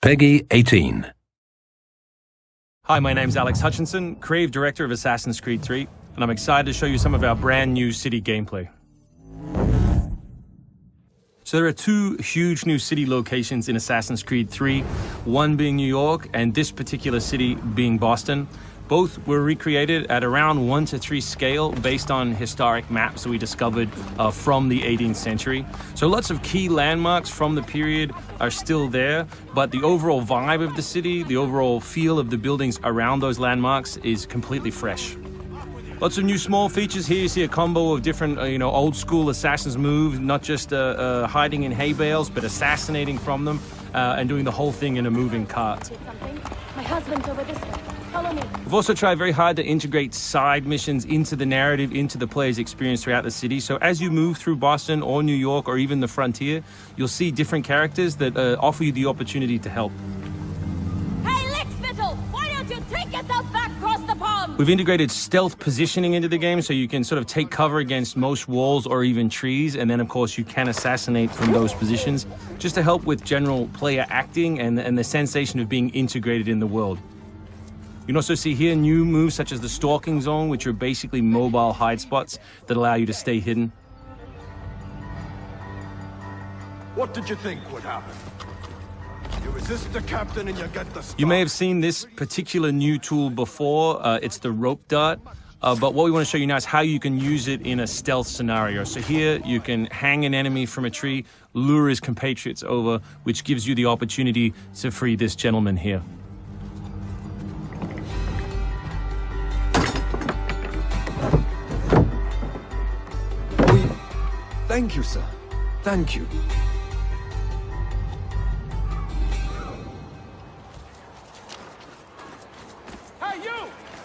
Peggy 18. Hi, my name's Alex Hutchinson, creative director of Assassin's Creed 3, and I'm excited to show you some of our brand new city gameplay. So there are two huge new city locations in Assassin's Creed 3, one being New York and this particular city being Boston. Both were recreated at around 1:3 scale based on historic maps that we discovered from the 18th century. So lots of key landmarks from the period are still there, but the overall vibe of the city, the overall feel of the buildings around those landmarks is completely fresh. Lots of new small features here. You see a combo of different, old school assassins moves, not just hiding in hay bales, but assassinating from them and doing the whole thing in a moving cart. My husband's over this way. Follow me. We've also tried very hard to integrate side missions into the narrative, into the player's experience throughout the city. So as you move through Boston or New York or even the frontier, you'll see different characters that offer you the opportunity to help. Hey, Lickspittle! Why don't you take yourself back across the pond? We've integrated stealth positioning into the game, so you can sort of take cover against most walls or even trees, and then of course you can assassinate from those positions, just to help with general player acting and the sensation of being integrated in the world. You can also see here new moves such as the stalking zone, which are basically mobile hide spots that allow you to stay hidden. What did you think would happen? You resist the captain and you get the spot. You may have seen this particular new tool before. It's the rope dart. But what we want to show you now is how you can use it in a stealth scenario. So here you can hang an enemy from a tree, lure his compatriots over, which gives you the opportunity to free this gentleman here. Thank you, sir. Thank you. Hey, you!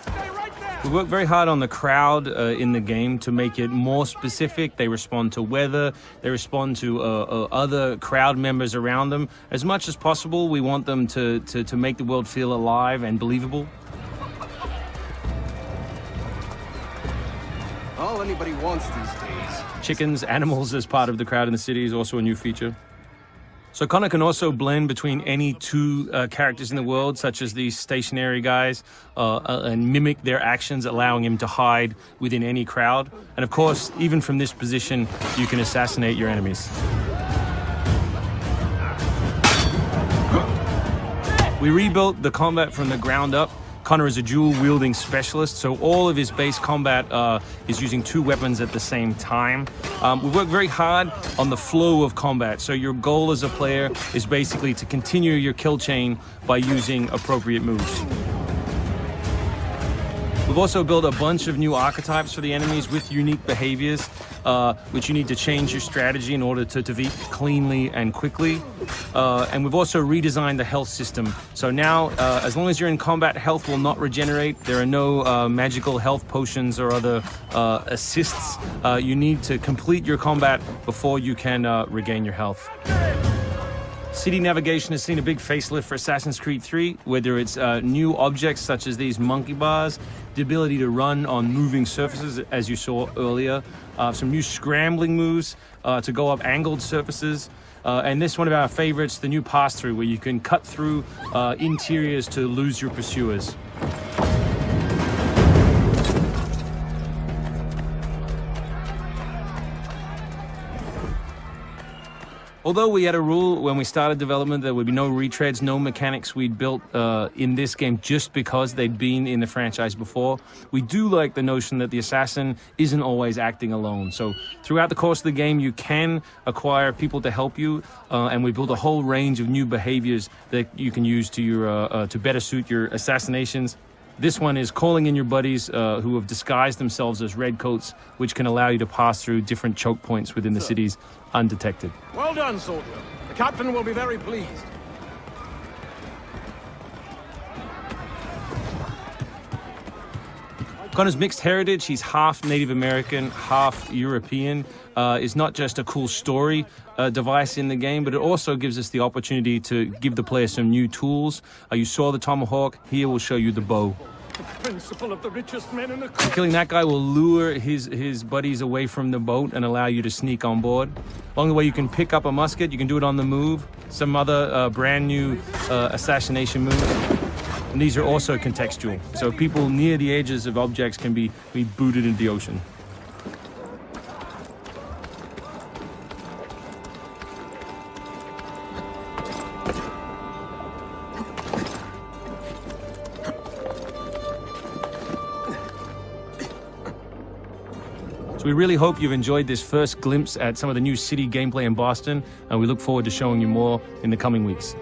Stay right there! We work very hard on the crowd in the game to make it more specific. They respond to weather, they respond to other crowd members around them. As much as possible, we want them to make the world feel alive and believable. All anybody wants these days. Chickens, animals as part of the crowd in the city is also a new feature. So Connor can also blend between any two characters in the world, such as these stationary guys, and mimic their actions, allowing him to hide within any crowd. And of course, even from this position, you can assassinate your enemies. We rebuilt the combat from the ground up. Connor is a dual-wielding specialist, so all of his base combat is using two weapons at the same time. We work very hard on the flow of combat, so your goal as a player is basically to continue your kill chain by using appropriate moves. We've also built a bunch of new archetypes for the enemies with unique behaviors, which you need to change your strategy in order to defeat cleanly and quickly. And we've also redesigned the health system. So now, as long as you're in combat, health will not regenerate. There are no magical health potions or other assists. You need to complete your combat before you can regain your health. City navigation has seen a big facelift for Assassin's Creed 3, whether it's new objects such as these monkey bars, the ability to run on moving surfaces, as you saw earlier, some new scrambling moves to go up angled surfaces, and this one of our favorites, the new pass-through, where you can cut through interiors to lose your pursuers. Although we had a rule when we started development, there would be no retreads, no mechanics we'd built in this game just because they'd been in the franchise before, we do like the notion that the assassin isn't always acting alone. So throughout the course of the game, you can acquire people to help you, and we built a whole range of new behaviors that you can use to your to better suit your assassinations. This one is calling in your buddies who have disguised themselves as redcoats, which can allow you to pass through different choke points within the cities undetected. Well done, soldier. The captain will be very pleased. Connor's mixed heritage, he's half Native American, half European, is not just a cool story device in the game, but it also gives us the opportunity to give the player some new tools. You saw the tomahawk, here we'll show you the bow. Principle of the richest men in the country. Killing that guy will lure his buddies away from the boat and allow you to sneak on board. Along the way, you can pick up a musket. You can do it on the move. Some other brand new assassination moves. And these are also contextual. So people near the edges of objects can be booted into the ocean. So we really hope you've enjoyed this first glimpse at some of the new city gameplay in Boston, and we look forward to showing you more in the coming weeks.